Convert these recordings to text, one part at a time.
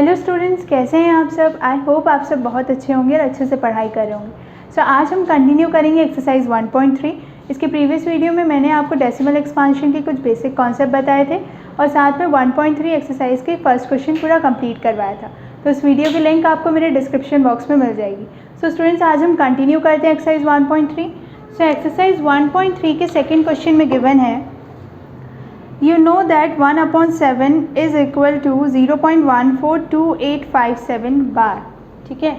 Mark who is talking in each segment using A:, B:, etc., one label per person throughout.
A: Hello students, कैसे हैं आप सब। आई होप आप सब बहुत अच्छे होंगे और अच्छे से पढ़ाई कर रहे होंगे। सो आज हम कंटिन्यू करेंगे एक्सरसाइज 1.3। इसके प्रीवियस वीडियो में मैंने आपको डेसिमल एक्सपांशन के कुछ बेसिक कॉन्सेप्ट बताए थे और साथ में 1.3 एक्सरसाइज के फर्स्ट क्वेश्चन पूरा कंप्लीट करवाया था। तो इस वीडियो की लिंक आपको मेरे डिस्क्रिप्शन बॉक्स में मिल जाएगी। सो स्टूडेंट्स, आज हम कंटिन्यू करते हैं एक्सरसाइज 1.3। सो एक्सरसाइज 1.3 के सेकेंड क्वेश्चन में गिवन है, you know that 1/7 is equal to 0.142857 बार। ठीक है,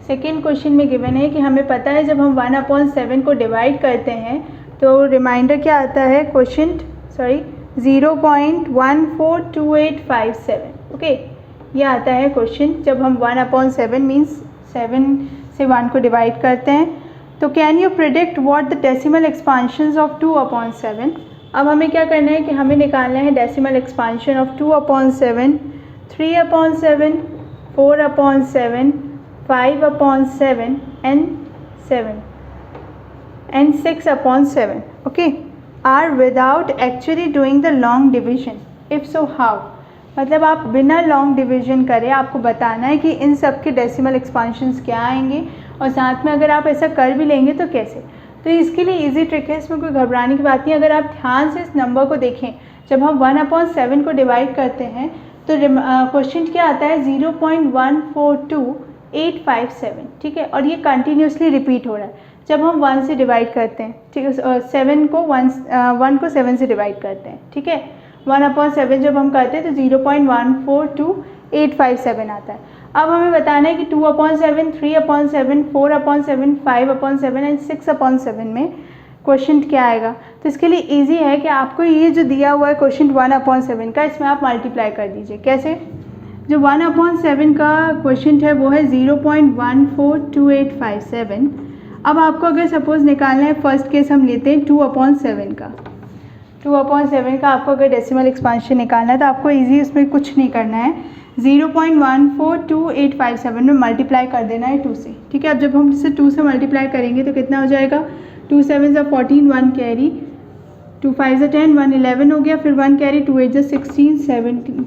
A: सेकेंड क्वेश्चन में गिवन है कि हमें पता है जब हम 1/7 को डिवाइड करते हैं तो रिमाइंडर क्या आता है, 0.142857। ओके, ये आता है क्वेश्चन जब हम 1/7 मीन्स 7 से 1 को डिवाइड करते हैं। तो can you predict what the decimal expansions of 2/7। अब हमें क्या करना है कि हमें निकालना है decimal expansion of 2/7, 3/7, 4/7, 5/7 and 6/7 okay are without actually doing the long division. If so how, मतलब आप बिना लॉन्ग डिविजन करे आपको बताना है कि इन सब के डेसिमल एक्सपांशंस क्या आएंगे और साथ में अगर आप ऐसा कर भी लेंगे तो कैसे। तो इसके लिए इजी ट्रिक है, इसमें कोई घबराने की बात नहीं। अगर आप ध्यान से इस नंबर को देखें, जब हम 1/7 को डिवाइड करते हैं तो क्वेश्चन क्या आता है 0.142857। ठीक है, और ये कंटिन्यूसली रिपीट हो रहा है जब हम 1 से डिवाइड करते हैं। ठीक है, 1 को 7 से डिवाइड करते हैं। ठीक है, 1/7 जब हम करते हैं तो 0.142857 आता है। अब हमें बताना है कि 2/7, 3/7, 4/7, 5/7 एंड 6/7 में क्वेश्चन क्या आएगा। तो इसके लिए इजी है कि आपको ये जो दिया हुआ है क्वेश्चन 1/7 का, इसमें आप मल्टीप्लाई कर दीजिए। कैसे, जो 1/7 का क्वेश्चन है वो है 0.142857। अब आपको अगर सपोज़ निकालना है, फर्स्ट केस हम लेते हैं 2/7 का। 2/7 का आपको अगर डेसिमल एक्सपांशन निकालना है तो आपको ईजी उसमें कुछ नहीं करना है, 0.142857 में मल्टीप्लाई कर देना है 2 से। ठीक है, अब जब हम इसे 2 से मल्टीप्लाई करेंगे तो कितना हो जाएगा, 2 7 14, 1 कैरी, 2 5 10, 1 11 हो गया, फिर 1 कैरी, 2 8 16,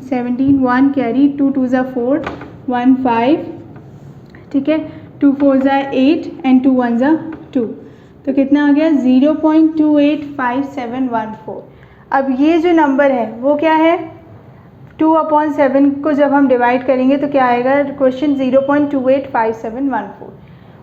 A: 17, 1 कैरी, 2 2 4, 1 5। ठीक है, 2 4 8 एंड 2 1 2। तो कितना आ गया 0.285714। अब ये जो नंबर है वो क्या है, 2/7 को जब हम डिवाइड करेंगे तो क्या आएगा क्वेश्चन 0.285714।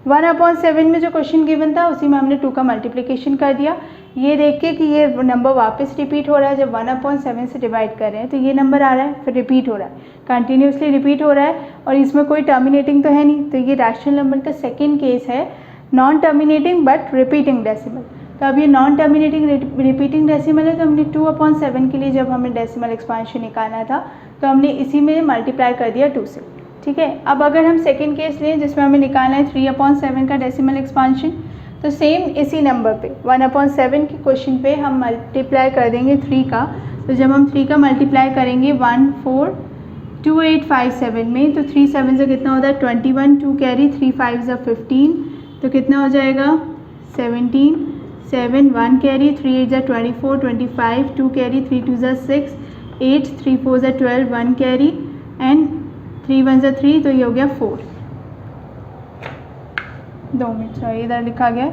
A: 1/7 में जो क्वेश्चन गिवन था उसी में हमने 2 का मल्टीप्लिकेशन कर दिया। ये देख के कि ये नंबर वापस रिपीट हो रहा है, जब 1/7 से डिवाइड कर रहे हैं तो ये नंबर आ रहा है, फिर रिपीट हो रहा है, कंटिन्यूसली रिपीट हो रहा है और इसमें कोई टर्मिनेटिंग तो है नहीं। तो ये रैशनल नंबर का सेकेंड केस है, non terminating but repeating decimal. तो अब ये नॉन टर्मिनेटिंग रिपीटिंग डेसिमल है, तो हमने 2/7 के लिए जब हमें डेसिमल एक्सपांशन निकालना था तो हमने इसी में मल्टीप्लाई कर दिया 2 से। ठीक है, अब अगर हम सेकेंड केस लें जिसमें हमें निकालना है 3/7 का डेसिमल एक्सपांशन, तो सेम इसी नंबर पे 1/7 के क्वेश्चन पे हम मल्टीप्लाई कर देंगे 3 का। तो जब हम 3 का मल्टीप्लाई करेंगे 142857 में, तो 3 7 से कितना होता है 21, 2 कैरी, 3 5 15, तो कितना हो जाएगा 17, 7 1 कैरी, 3 8 24, 25, 2 कैरी, 3 2 6, 8 3 4 12, 1 कैरी एंड 3 1 3, तो ये हो गया 4। 2 मिनट, सॉरी इधर लिखा गया,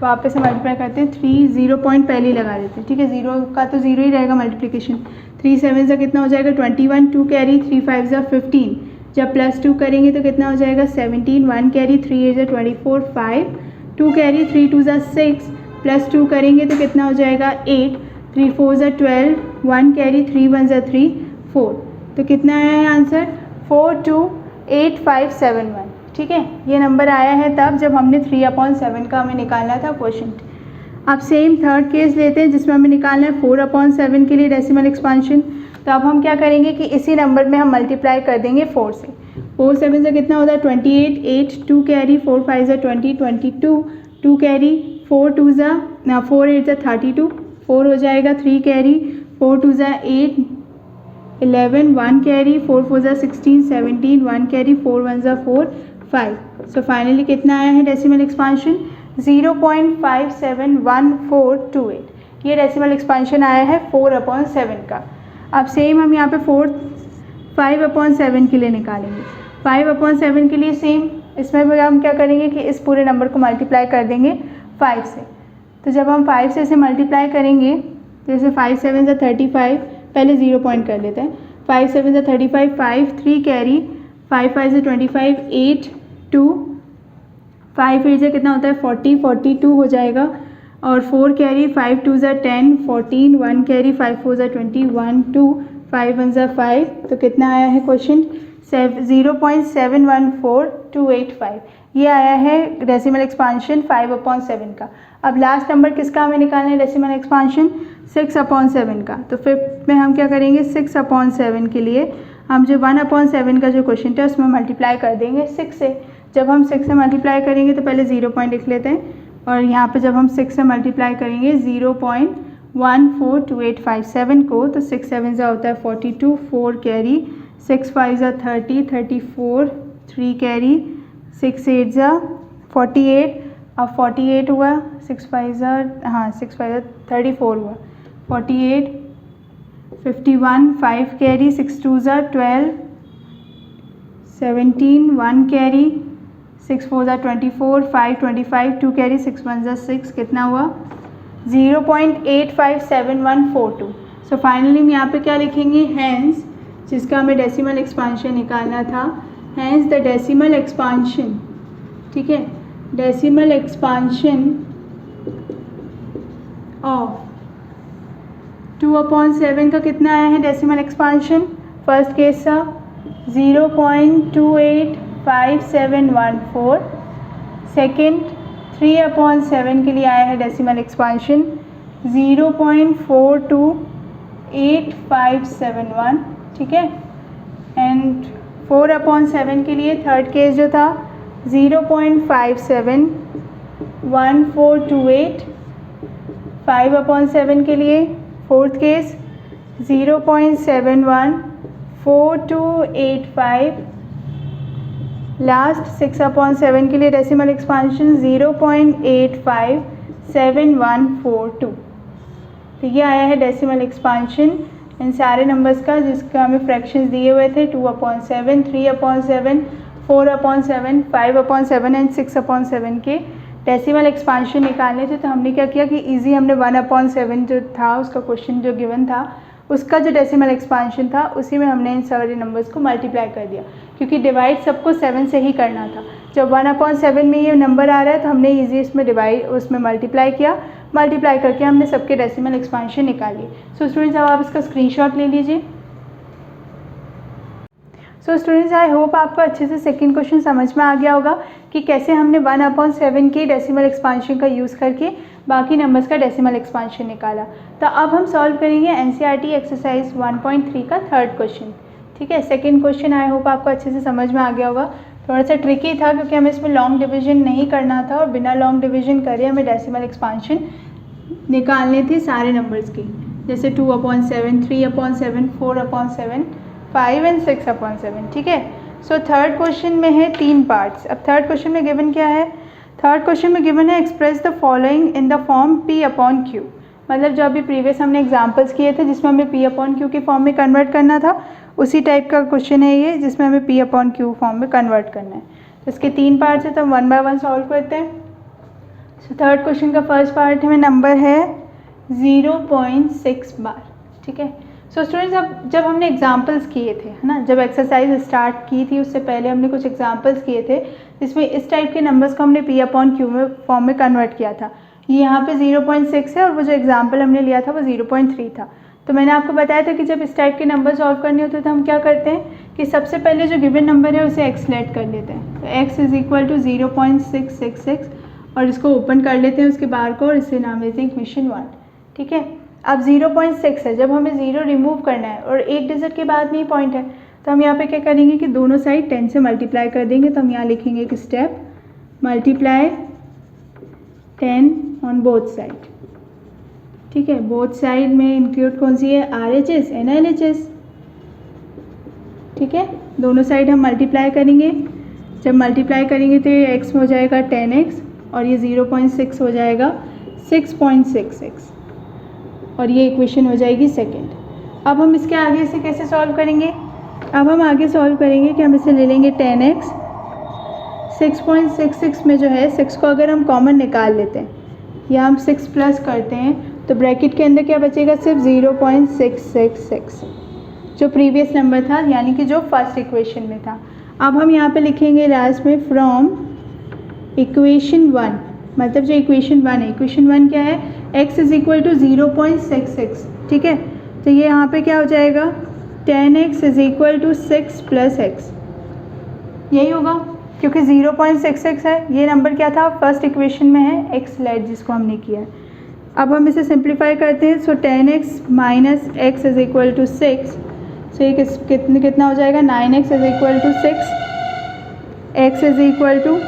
A: वापस से मल्टीप्लाई करते हैं। 3 0 पॉइंट पहले ही लगा देते हैं। ठीक है, 0 का तो 0 ही रहेगा मल्टीप्लिकेशन। 3 7 से कितना हो जाएगा 21, 2 कैरी, 3 5 15, जब +2 करेंगे तो कितना हो जाएगा 17, 1 कैरी, 3 8 24, 5, 2 कैरी, 3 2 6, +2 करेंगे तो कितना हो जाएगा 8, 3 4 12, 1 कैरी, 3 1 3, 4। तो कितना आया है आंसर 428571। ठीक है, ये नंबर आया है तब जब हमने 3/7 का हमें निकालना था क्वेश्चन। अब सेम थर्ड केस लेते हैं जिसमें हमें निकालना है 4/7 के लिए डेसिमल एक्सपांशन। तो अब हम क्या करेंगे कि इसी नंबर में हम मल्टीप्लाई कर देंगे 4 से। 4 7 से कितना होता है 28, 8 2 कैरी, 4 5 20, 22, 2 कैरी, 4 2 4 8 32, 4 हो जाएगा, 3 carry, 4 2 8, 11, 1 carry, 4 4 16, 17, 1 carry, 4 1 4, 5। So finally कितना आया है डेसिमल एक्सपांशन 0.571428। ये डेसिमल एक्सपांशन आया है 4/7 का। अब सेम हम यहाँ पे 5/7 के लिए निकालेंगे। 5/7 के लिए सेम, इसमें भी हम क्या करेंगे कि इस पूरे नंबर को मल्टीप्लाई कर देंगे 5 से। तो जब हम 5 से इसे मल्टीप्लाई करेंगे, जैसे 5 7 ज़ा 35, पहले 0 पॉइंट कर लेते हैं। 5 7 ज़ा 35, 5 3 कैरी, 5 5 से 25, 8 2, 5 8 से कितना होता है 40, 42 हो जाएगा। और 4 कैरी, 5 2 ज़ा 10, 14, 1 कैरी, 5 4 ज़ा 20, 1 2, 5 1 ज़ा 5। तो कितना आया है क्वेश्चन 0.714285, ये आया है डेसिमल एक्सपांशन 5/7 का। अब लास्ट नंबर किसका हमें निकालना है डेसिमल एक्सपांशन 6/7 का। तो फिफ्थ में हम क्या करेंगे 6/7 के लिए हम जो 1/7 का जो क्वेश्चन था उसमें मल्टीप्लाई कर देंगे 6 से। जब हम 6 से मल्टीप्लाई करेंगे तो पहले 0 पॉइंट लिख लेते हैं, और यहाँ पे जब हम 6 से मल्टीप्लाई करेंगे 0.142857 को, तो 6 7 ज़ा होता है 42, 4 कैरी, 6 5 ज़ा 30, 34, 3 कैरी, 6 8 ज़ा 48, अब 48 हुआ, 6 5 ज़ा 34 हुआ, 48, 51, 5 कैरी, 6 2 ज़ा 12, 17, 1 कैरी, 6 4 ज़ा 24, 5 25, 2 कैरी, 6 1 ज़ा 6, कितना हुआ 0.857142। सो फाइनली हम यहाँ पे क्या लिखेंगे, हैंस, जिसका हमें डेसिमल एक्सपांशन निकालना था, हैंस द डेसिमल एक्सपांशन, ठीक है, डेसिमल एक्सपांशन ऑफ 2/7 का कितना आया है डेसिमल एक्सपांशन, फर्स्ट केस था 0.285714, सेकेंड 3/7 के लिए आया है डेसिमल एक्सपांशन 0.428571, ठीक है, एंड 4/7 के लिए थर्ड केस जो था 0.571428, 5/7 के लिए फोर्थ केस 0.714285, लास्ट 6/7 के लिए डेसिमल एक्सपांशन 0.857142। तो ये आया है डेसिमल एक्सपांशन इन सारे नंबर्स का, जिसका हमें फ्रैक्शंस दिए हुए थे 2/7, 3/7, 4/7, 5/7 एंड 6/7 के डेसिमल एक्सपांशन निकालने थे। तो हमने क्या किया कि इजी हमने 1/7 जो था उसका क्वेश्चन जो गिवन था उसका जो डेसिमल एक्सपांशन था उसी में हमने इन सारे नंबर्स को मल्टीप्लाई कर दिया, क्योंकि डिवाइड सबको 7 से ही करना था। जब 1/7 में ये नंबर आ रहा है तो हमने इजी इसमें डिवाइड उसमें मल्टीप्लाई किया, मल्टीप्लाई करके हमने सबके डेसिमल एक्सपांशन निकाली। सो स्टूडेंट्स अब आप इसका स्क्रीनशॉट ले लीजिए। सो स्टूडेंट्स आई होप आपको अच्छे से सेकंड क्वेश्चन समझ में आ गया होगा कि कैसे हमने 1/7 के डेसिमल एक्सपांशन का यूज़ करके बाकी नंबर्स का डेसिमल एक्सपांशन निकाला। तो अब हम सॉल्व करेंगे एनसीईआरटी एक्सरसाइज 1.3 का थर्ड क्वेश्चन, ठीक है। सेकंड क्वेश्चन आई होप आपको अच्छे से समझ में आ गया होगा। थोड़ा सा ट्रिकी था क्योंकि हमें इसमें लॉन्ग डिवीजन नहीं करना था और बिना लॉन्ग डिवीजन करे हमें डेसिमल एक्सपांशन निकालने थे सारे नंबर्स की, जैसे 2/7, 3/7, 4/7, 5 एंड 6/7, ठीक है। सो थर्ड क्वेश्चन में है 3 पार्ट्स। अब थर्ड क्वेश्चन में गिवन क्या है, थर्ड क्वेश्चन में गिवन है express the following in the form P/Q। मतलब जो अभी प्रीवियस हमने एग्जांपल्स किए थे जिसमें हमें P/Q के फॉर्म में कन्वर्ट करना था, उसी टाइप का क्वेश्चन है ये जिसमें हमें P/Q फॉर्म में कन्वर्ट करना है। तो इसके 3 पार्ट्स हैं, तो हम 1 बाय 1 सॉल्व करते हैं। सो थर्ड क्वेश्चन का फर्स्ट पार्ट में नंबर है 0.6 बार, ठीक है। सो स्टूडेंट्स अब जब हमने एग्जांपल्स किए थे, है ना, जब एक्सरसाइज स्टार्ट की थी उससे पहले हमने कुछ एग्जांपल्स किए थे जिसमें इस टाइप के नंबर्स को हमने P/Q में फॉर्म में कन्वर्ट किया था। ये यहाँ पे 0.6 है और वो जो एग्जांपल हमने लिया था वो 0.3 था। तो मैंने आपको बताया था कि जब इस टाइप के नंबर सॉल्व करने होते हैं तो हम क्या करते हैं कि सबसे पहले जो गिवन नंबर है उसे x लेट कर लेते हैं। तो x = 0.666 और इसको ओपन कर लेते हैं उसके बार को और इसे नाम देते हैं इक्वेशन 1, ठीक है। अब 0.6 है, जब हमें 0 रिमूव करना है और एक डिजिट के बाद में ही पॉइंट है तो हम यहाँ पे क्या करेंगे कि दोनों साइड 10 से मल्टीप्लाई कर देंगे। तो हम यहाँ लिखेंगे एक step, multiply 10 on both side, ठीक है। बोथ साइड में इंक्लूड कौन सी है, RHS एंड LHS, ठीक है। दोनों साइड हम मल्टीप्लाई करेंगे, जब मल्टीप्लाई करेंगे तो ये x हो जाएगा 10x और ये 0.6 हो जाएगा 6.66 और ये इक्वेशन हो जाएगी सेकेंड। अब हम इसके आगे से कैसे सॉल्व करेंगे, अब हम आगे सॉल्व करेंगे कि हम इसे ले लेंगे 10x 6.66 में जो है 6 को अगर हम कॉमन निकाल लेते हैं या हम 6 प्लस करते हैं तो ब्रैकेट के अंदर क्या बचेगा, सिर्फ 0.666 जो प्रीवियस नंबर था, यानी कि जो फर्स्ट इक्वेशन में था। अब हम यहाँ पे लिखेंगे लास्ट में फ्रॉम इक्वेशन 1, मतलब जो इक्वेशन 1 है, इक्वेशन 1 क्या है, x इज इक्वल टू 0.66, ठीक है। तो ये यहाँ पे क्या हो जाएगा, 10x is equal to 6 plus x, यही होगा क्योंकि 0.66 है, ये नंबर क्या था, फर्स्ट इक्वेशन में है, x लेट जिसको हमने किया है। अब हम इसे सिंप्लीफाई करते हैं, so 10x minus x is equal to 6, so ये कितना हो जाएगा, 9x is equal to 6, x is equal to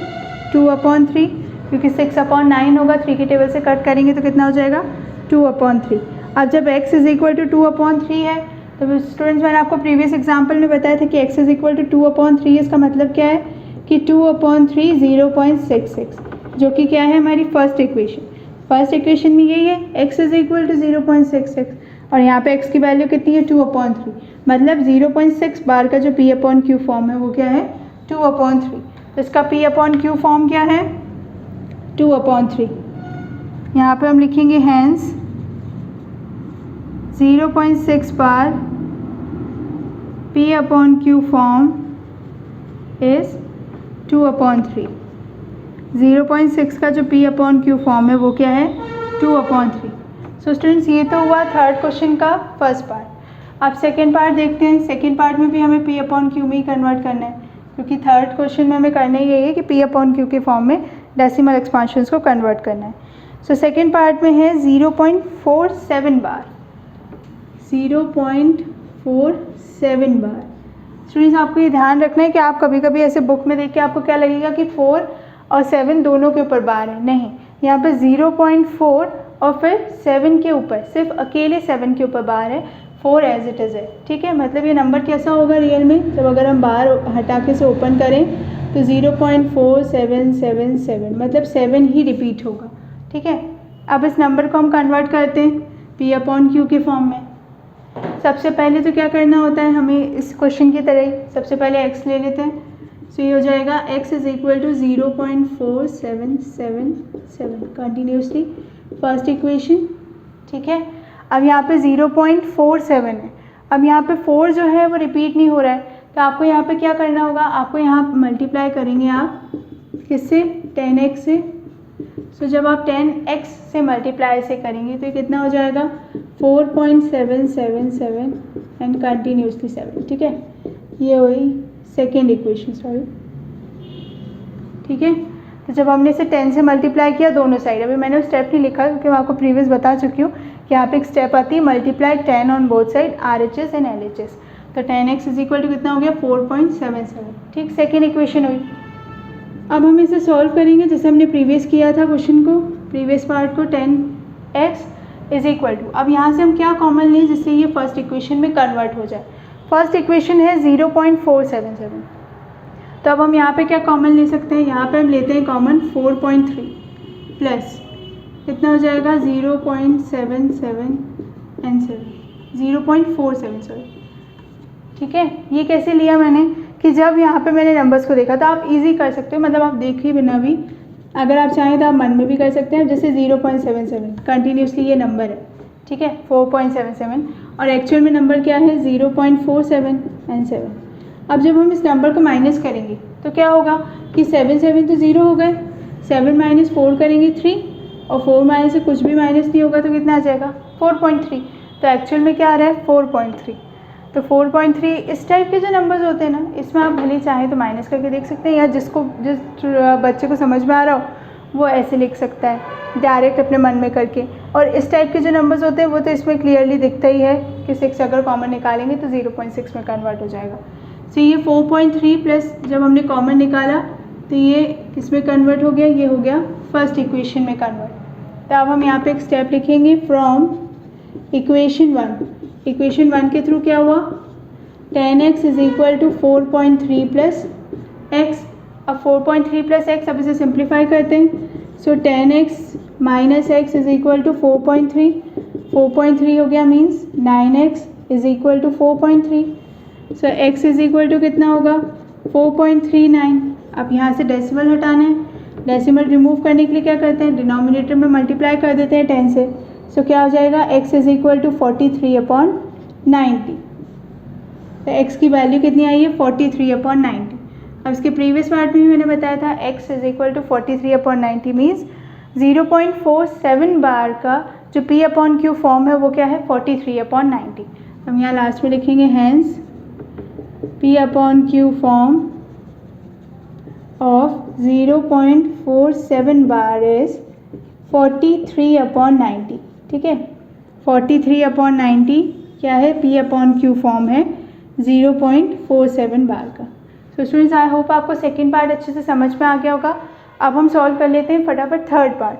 A: 2/3, क्योंकि 6/9 होगा, 3 की टेबल से कट करेंगे तो कितना हो जाएगा, 2/3। अब जब x इज इक्वल टू 2/3 है तो स्टूडेंट्स मैंने आपको प्रीवियस एग्जाम्पल में बताया था कि x इज इक्वल टू 2/3, इसका मतलब क्या है कि 2/3 0.66, जो कि क्या है हमारी फर्स्ट इक्वेशन में यही है, x इज इक्वल टू 0.66 और यहाँ पे x की वैल्यू कितनी है, 2/3, मतलब 0.6 बार का जो p/q फॉर्म है वो क्या है, 2/3। तो इसका p/q फॉर्म क्या है, 2/3। यहाँ पे हम लिखेंगे hence 0.6 bar p/q form is 2/3। 0.6 का जो p/q फॉर्म है वो क्या है, 2/3। सो स्टूडेंट्स ये तो हुआ थर्ड क्वेश्चन का फर्स्ट पार्ट। अब सेकेंड पार्ट देखते हैं। सेकेंड पार्ट में भी हमें p/q में ही कन्वर्ट करना है, क्योंकि थर्ड क्वेश्चन में हमें करना ही यही है कि p/q के फॉर्म में डेसिमल एक्सपांशंस को कन्वर्ट करना है। सो सेकेंड पार्ट में है 0.47 बार, 0.47 बार। स्टूडेंट्स आपको ये ध्यान रखना है कि आप कभी कभी ऐसे बुक में देख के आपको क्या लगेगा कि 4 और 7 दोनों के ऊपर बार है, नहीं, यहाँ पे 0.4 और फिर 7 के ऊपर, सिर्फ अकेले 7 के ऊपर बार है, 4 एज इट इज़ है, ठीक है। मतलब ये नंबर कैसा होगा रियल में, जब अगर हम बार हटा के से ओपन करें तो 0.4777, मतलब 7 ही रिपीट होगा, ठीक है। अब इस नंबर को हम कन्वर्ट करते हैं p/q के फॉर्म में। सबसे पहले तो क्या करना होता है हमें, इस क्वेश्चन की तरह ही सबसे पहले x ले लेते हैं। सो ये हो जाएगा x is equal to 0.4777 continuously, first equation, ठीक है। अब यहाँ पे 0.47 है, अब यहाँ पे 4 जो है वो रिपीट नहीं हो रहा है, तो आपको यहाँ पे क्या करना होगा, आपको यहाँ मल्टीप्लाई करेंगे आप किससे, 10x से। सो जब आप 10x से मल्टीप्लाई से करेंगे तो ये कितना हो जाएगा, 4.777 एंड कंटिन्यूसली 7, ठीक है। ये हुई सेकेंड इक्वेशन, सॉरी, ठीक है। तो जब हमने इसे 10 से मल्टीप्लाई किया दोनों साइड, अभी मैंने वो स्टेप नहीं लिखा क्योंकि मैं आपको प्रीवियस बता चुकी हूँ कि यहाँ पे एक स्टेप आती है multiply 10 on both side RHS and LHS। तो 10x इज इक्वल टू कितना हो गया, 4.77, ठीक, सेकेंड इक्वेशन हुई। अब हम इसे सॉल्व करेंगे जैसे हमने प्रीवियस किया था क्वेश्चन को, प्रीवियस पार्ट को, 10x इज इक्वल टू, अब यहाँ से हम क्या कॉमन लें जिससे ये फर्स्ट इक्वेशन में कन्वर्ट हो जाए। फर्स्ट इक्वेशन है 0.477, तो अब हम यहाँ पे क्या कॉमन ले सकते हैं, यहाँ पे हम लेते हैं कॉमन 4.3 प्लस कितना हो जाएगा 0.77 एंड 0.47, सॉरी, ठीक है। ये कैसे लिया मैंने कि जब यहाँ पे मैंने नंबर्स को देखा, तो आप इजी कर सकते हो, मतलब आप देखिए बिना भी, अगर आप चाहें तो आप मन में भी कर सकते हैं। जैसे 0.77 कंटिन्यूसली ये नंबर है, ठीक है, 4.77 और एक्चुअल में नंबर क्या है 0.47 एंड 7। अब जब हम इस नंबर को माइनस करेंगे तो क्या होगा कि 7 तो 0 हो गए, 7 माइनस 4 करेंगे 3 और 4 माइनस से कुछ भी माइनस नहीं होगा तो कितना आ जाएगा 4.3। तो एक्चुअल में क्या आ रहा है 4.3। तो 4.3 इस टाइप के जो नंबर्स होते हैं ना, इसमें आप भले चाहें तो माइनस करके देख सकते हैं, या जिस बच्चे को समझ में आ रहा हो वो ऐसे लिख सकता है डायरेक्ट अपने मन में करके। और इस टाइप के जो नंबर्स होते हैं वो तो इसमें क्लियरली दिखता ही है कि 6 अगर कॉमन निकालेंगे तो 0.6 में कन्वर्ट हो जाएगा। सो ये 4.3 प्लस जब हमने कॉमन निकाला तो ये किस में कन्वर्ट हो गया, ये हो गया फर्स्ट इक्वेशन में कन्वर्ट। तो अब हम यहाँ पे एक स्टेप लिखेंगे फ्रॉम इक्वेशन 1। इक्वेशन 1 के थ्रू क्या हुआ, 10x is equal to 4.3 plus x। अब 4.3 प्लस x, अब इसे सिंप्लीफाई करते हैं। So 10x minus x is equal to 4.3 हो गया, means 9x is equal to 4.3। So x is equal to कितना होगा 4.39। अब यहाँ से डेसिमल हटाना है, डेसिमल रिमूव करने के लिए क्या करते हैं, डिनोमिनेटर में मल्टीप्लाई कर देते हैं 10 से। सो क्या हो जाएगा x इज इक्वल टू 43/90। तो x की वैल्यू कितनी आई है 43/90। अब इसके प्रीवियस पार्ट में भी मैंने बताया था x is equal to 43/90 means 0.47 bar का जो p/q फॉर्म है वो क्या है 43/90। हम यहाँ लास्ट में लिखेंगे hence p/q form of 0.47 bar is 43/90। ठीक है, 43/90 क्या है p/q फॉर्म है 0.47 बार का। सो स्टूडेंट्स आई होप आपको सेकेंड पार्ट अच्छे से समझ में आ गया होगा। अब हम सॉल्व कर लेते हैं फटाफट थर्ड पार्ट।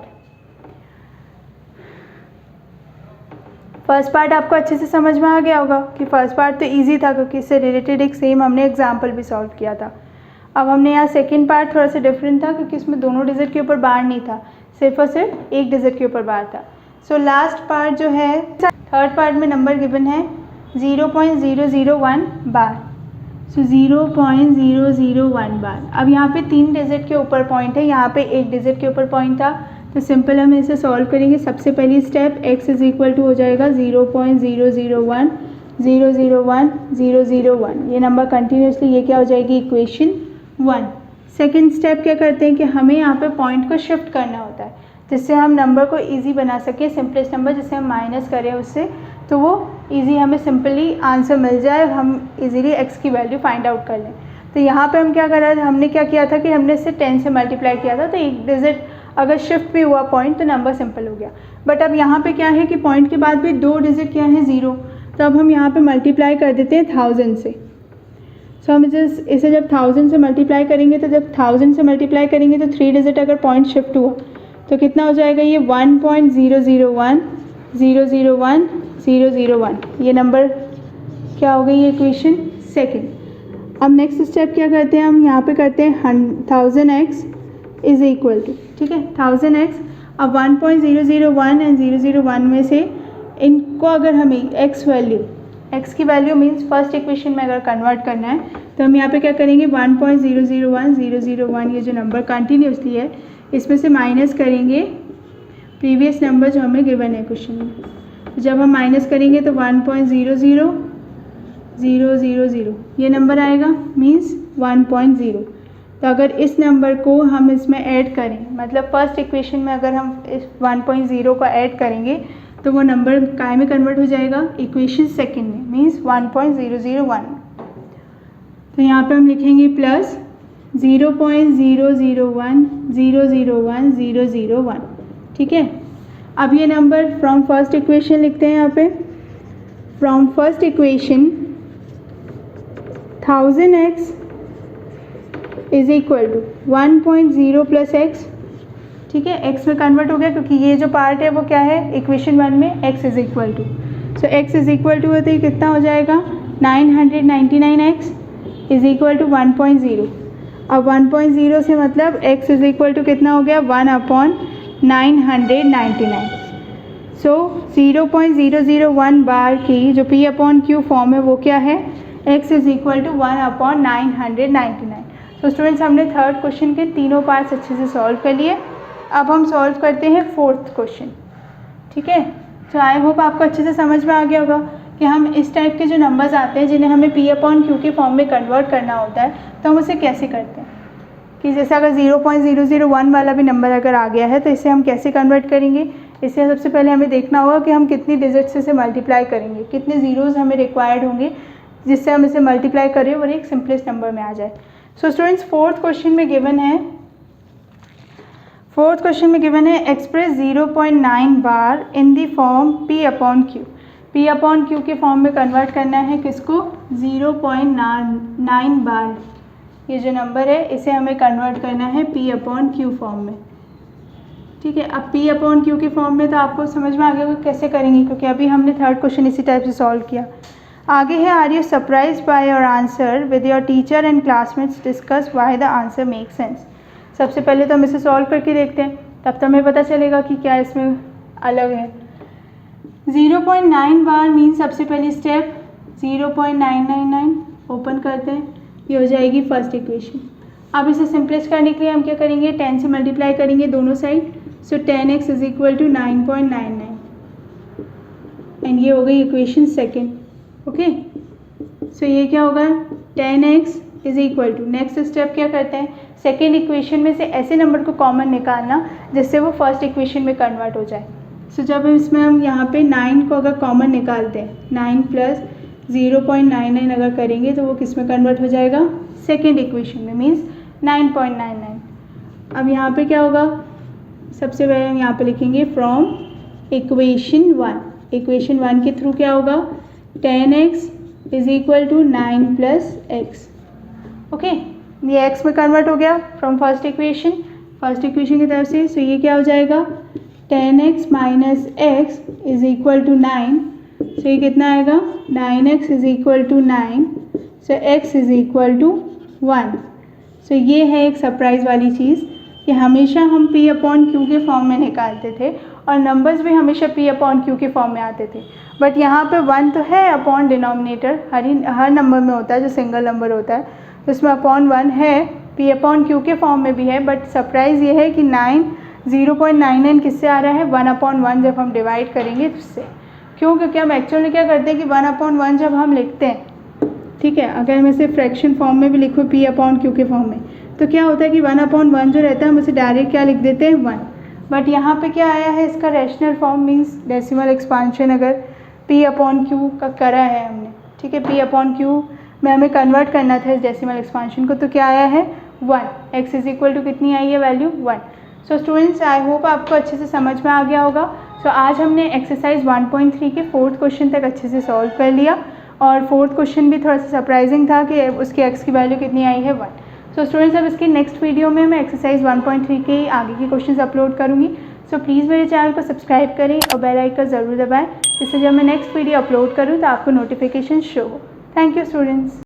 A: फर्स्ट पार्ट आपको अच्छे से समझ में आ गया होगा कि फर्स्ट पार्ट तो इजी था क्योंकि इससे रिलेटेड एक सेम हमने एग्जाम्पल भी सॉल्व किया था। अब हमने यहाँ सेकेंड पार्ट थोड़ा सा डिफरेंट था क्योंकि इसमें दोनों डिजिट के ऊपर बार नहीं था, सिर्फ और सिर्फ एक डिजिट के ऊपर बार था। सो लास्ट पार्ट जो है थर्ड पार्ट में नंबर गिवन है 0.001 बार। सो 0.001 बार। अब यहाँ पे 3 डिजिट के ऊपर पॉइंट है, यहाँ पे एक डिजिट के ऊपर पॉइंट था, तो सिंपल हम इसे सॉल्व करेंगे। सबसे पहली step x is equal to हो जाएगा 0.001 001 001। ये नंबर कंटिन्यूसली, ये क्या हो जाएगी इक्वेशन 1। सेकेंड स्टेप क्या करते हैं कि हमें यहाँ पे पॉइंट को शिफ्ट करना होता है जिससे हम नंबर को ईजी बना सके। सिंपलेस्ट नंबर जिससे हम माइनस करें उससे, तो वो ईजी हमें सिंपली आंसर मिल जाए और हम इजीली x की वैल्यू फाइंड आउट कर लें। तो यहाँ पे हम क्या कर रहे थे, हमने क्या किया था कि हमने इसे 10 से मल्टीप्लाई किया था, तो एक डिजिट अगर शिफ्ट भी हुआ पॉइंट तो नंबर सिंपल हो गया। बट अब यहाँ पे क्या है कि पॉइंट के बाद भी 2 डिजिट क्या है 0, तो अब हम यहाँ पे मल्टीप्लाई कर देते हैं 1000 से। सो हम इसे जब 1000 से मल्टीप्लाई करेंगे, तो जब 1000 से मल्टीप्लाई करेंगे तो 3 डिजिट अगर पॉइंट शिफ्ट हुआ तो कितना हो जाएगा, ये 1.001 001 001। ये नंबर क्या हो गई, ये इक्वेशन सेकेंड। अब नेक्स्ट स्टेप क्या करते हैं, हम यहाँ पे करते हैं 1000x इज इक्वल टू, ठीक है 1000x। अब 1.001 एंड 001 में से इनको अगर हमें x की वैल्यू मीन्स फर्स्ट इक्वेशन में अगर कन्वर्ट करना है तो हम यहाँ पे क्या करेंगे 1.001 001 ये जो नंबर कंटिन्यूसली है इसमें से माइनस करेंगे प्रीवियस नंबर जो हमें गिवन है क्वेश्चन में। जब हम माइनस करेंगे तो 1.00000 ये नंबर आएगा मीन्स 1.0। तो अगर इस नंबर को हम इसमें ऐड करें, मतलब फर्स्ट इक्वेशन में अगर हम इस 1.0 को ऐड करेंगे तो वो नंबर काय में कन्वर्ट हो जाएगा, इक्वेशन सेकेंड में मीन्स 1.001। तो यहाँ पे हम लिखेंगे प्लस 0.001 001 001। ठीक है, अब ये नंबर फ्रॉम फर्स्ट इक्वेशन लिखते हैं यहाँ पे। From first equation 1000x is equal to 1.0 plus x. ठीक है, x में कन्वर्ट हो गया क्योंकि ये जो पार्ट है वो क्या है इक्वेशन 1 में x is equal to. So x is equal to तो ये कितना हो जाएगा 999x इज इक्वल टू 1.0। अब 1.0 से मतलब x इज इक्वल टू कितना हो गया 1/999। सो 0.001 बार की जो p/q फॉर्म है वो क्या है, x इज इक्वल टू 1/999। तो स्टूडेंट्स हमने थर्ड क्वेश्चन के तीनों पार्ट्स अच्छे से सॉल्व कर लिए। अब हम सॉल्व करते हैं फोर्थ क्वेश्चन। ठीक है, तो आई होप आपको अच्छे से समझ में आ गया होगा कि हम इस टाइप के जो नंबर्स आते हैं जिन्हें हमें p/q के फॉर्म में कन्वर्ट करना होता है तो हम उसे कैसे करते हैं। कि जैसे अगर 0.001 वाला भी नंबर अगर आ गया है तो इसे हम कैसे कन्वर्ट करेंगे। इससे सबसे पहले हमें देखना होगा कि हम कितनी डिजिट से इसे मल्टीप्लाई करेंगे, कितने ज़ीरोज़ हमें रिक्वायर्ड होंगे जिससे हम इसे मल्टीप्लाई करें और एक सिंपलेस्ट नंबर में आ जाए। सो स्टूडेंट्स फोर्थ क्वेश्चन में गिवन है express 0.9 bar in the form p/q। p/q के फॉर्म में कन्वर्ट करना है किसको, 0.9 बार। ये जो नंबर है इसे हमें कन्वर्ट करना है p/q फॉर्म में। ठीक है, अब p/q के फॉर्म में तो आपको समझ में आ गया होगा कैसे करेंगे क्योंकि अभी हमने थर्ड क्वेश्चन इसी टाइप से सॉल्व किया। आगे है are you surprise by your answer with your teacher and classmates discuss why the answer make sense. सबसे पहले तो हम इसे सॉल्व करके देखते हैं, तब तक हमें पता चलेगा कि क्या इसमें अलग है। 0.9 बार मीन सबसे पहली स्टेप 0.999 ओपन करते हैं, ये हो जाएगी फर्स्ट इक्वेशन। अब इसे सिंपलेस्ट करने के लिए हम क्या करेंगे, 10 से मल्टीप्लाई करेंगे दोनों side. So 10x is equal to 9.99 and ये हो गई इक्वेशन सेकेंड। ओके, सो ये क्या होगा, 10x is equal to, next step क्या करते हैं, सेकेंड इक्वेशन में से ऐसे नंबर को कॉमन निकालना जिससे वो फर्स्ट इक्वेशन में कन्वर्ट हो जाए। सो जब इसमें हम यहाँ पे 9 को अगर कॉमन निकालते हैं, 9 प्लस 0.99 अगर करेंगे तो वो किस में कन्वर्ट हो जाएगा, सेकेंड इक्वेशन में, मीन्स 9.99। अब यहाँ पे क्या होगा, सबसे पहले हम यहाँ पे लिखेंगे फ्रॉम इक्वेशन 1। इक्वेशन 1 के थ्रू क्या होगा, 10x is equal to 9 plus x. Okay, ये x में कन्वर्ट हो गया फ्रॉम फर्स्ट इक्वेशन की तरफ से। सो ये क्या हो जाएगा, 10x minus x is equal to 9। So ये कितना आएगा, 9x is equal to 9। So x is equal to 1। So ये है एक सरप्राइज़ वाली चीज़ कि हमेशा हम p अपॉन q के फॉर्म में निकालते थे और नंबर्स भी हमेशा p अपॉन q के फॉर्म में आते थे। बट यहाँ पे 1 तो है अपॉन डिनोमिनेटर, हर नंबर में होता है जो सिंगल नंबर होता है, तो इसमें अपॉन 1 है, p अपॉन q के फॉर्म में भी है। बट सरप्राइज़ ये है कि 0.99 किससे आ रहा है, 1/1 जब हम डिवाइड करेंगे उससे। क्यों, क्योंकि हम एक्चुअली क्या करते हैं कि 1/1 जब हम लिखते हैं, ठीक है, अगर मैं इसे फ्रैक्शन फॉर्म में भी लिखूँ p अपॉन q के फॉर्म में, तो क्या होता है कि 1/1 जो रहता है हम उसे डायरेक्ट क्या लिख देते हैं, 1। बट यहाँ पे क्या आया है, इसका rational form means decimal expansion अगर p अपॉन q का करा है हमने, ठीक है, p अपॉन q में हमें कन्वर्ट करना था इस डेसिमल एक्सपांशन को, तो क्या आया है 1। x इज इक्वल टू कितनी आई है value, 1। So students, I hope आपको अच्छे से समझ में आ गया होगा। सो आज हमने एक्सरसाइज 1.3 के 4th क्वेश्चन तक अच्छे से सॉल्व कर लिया और 4th क्वेश्चन भी थोड़ा सा सरप्राइजिंग था कि उसकी x की वैल्यू कितनी आई है, 1। सो स्टूडेंट्स, अब इसकी नेक्स्ट वीडियो में मैं एक्सरसाइज 1.3 के आगे के क्वेश्चंस अपलोड करूँगी। सो प्लीज़ मेरे चैनल को सब्सक्राइब करें और बेल आइकन ज़रूर दबाएं, जिससे जब मैं नेक्स्ट वीडियो अपलोड करूँ तो आपको नोटिफिकेशन शो हो। Thank you students.